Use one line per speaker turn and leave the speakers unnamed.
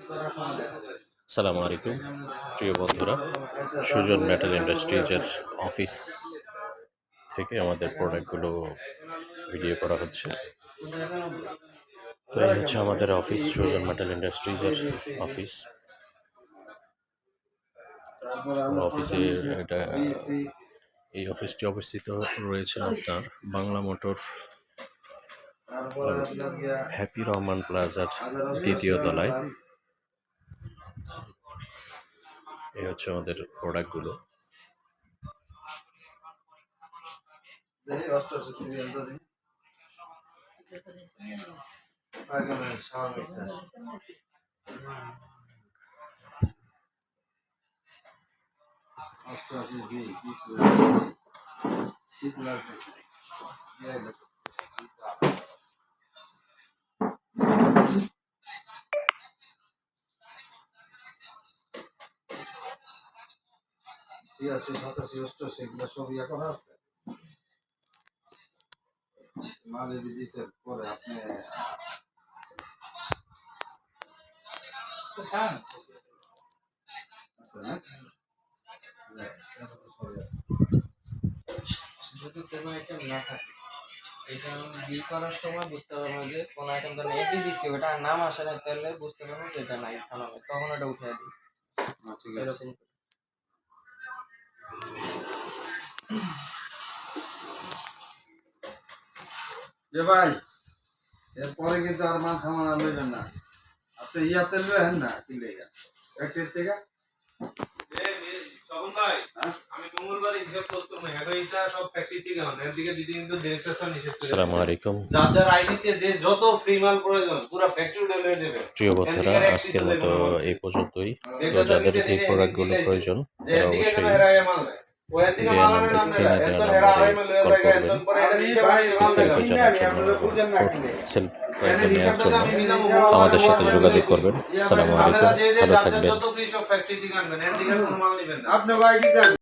আসসালামু আলাইকুম প্রিয় বন্ধুরা, সুজন মেটাল ইন্ডাস্ট্রিজের অফিস থেকে আমাদের প্রোডাক্টগুলো ভিডিও করা হচ্ছে। তো এই হচ্ছে আমাদের অফিস, সুজন মেটাল ইন্ডাস্ট্রিজের অফিস। অফিসে এটা এই অফিসটি অবস্থিত রয়েছে আপনার বাংলা মোটর হ্যাপি রহমান প্লাজার দ্বিতীয় তলায়। এই হচ্ছে আমাদের প্রোডাক্টগুলো।
সেগুলো সব ইয়ে করা আছে। মাল দিয়েছে পরে আপনি
যদি কোনো আইটেম না থাকে, এটা আমি বিল করার সময় বুঝতে পারবো যে কোন আইটেম ধরেন এটি দিচ্ছি ওটা নাম আসে না, তাহলে বুঝতে পারবো যে এটা নাই থানাবে, তখন ওটা উঠে দিই।
ঠিক আছে। যে ভাই এরপরে কিন্তু আর মাল সামান আর লইবেন না, আপনি ইয়াতে লইবেন না কি লেগা ফ্যাক্টরি থেকে।
আসসালামু আলাইকুম প্রিয় বন্ধুরা, আজকের মতো এই পর্যন্তই। তো যাদের এই প্রোডাক্টগুলো প্রয়োজন তারা অবশ্যই স্ক্রিনে দেওয়া নাম্বারে কল করবেন বিস্তারিত জানার জন্য, সেল প্রাইজে নেওয়ার জন্য আমাদের সাথে যোগাযোগ করবেন। আসসালামু আলাইকুম, ভালো থাকবেন।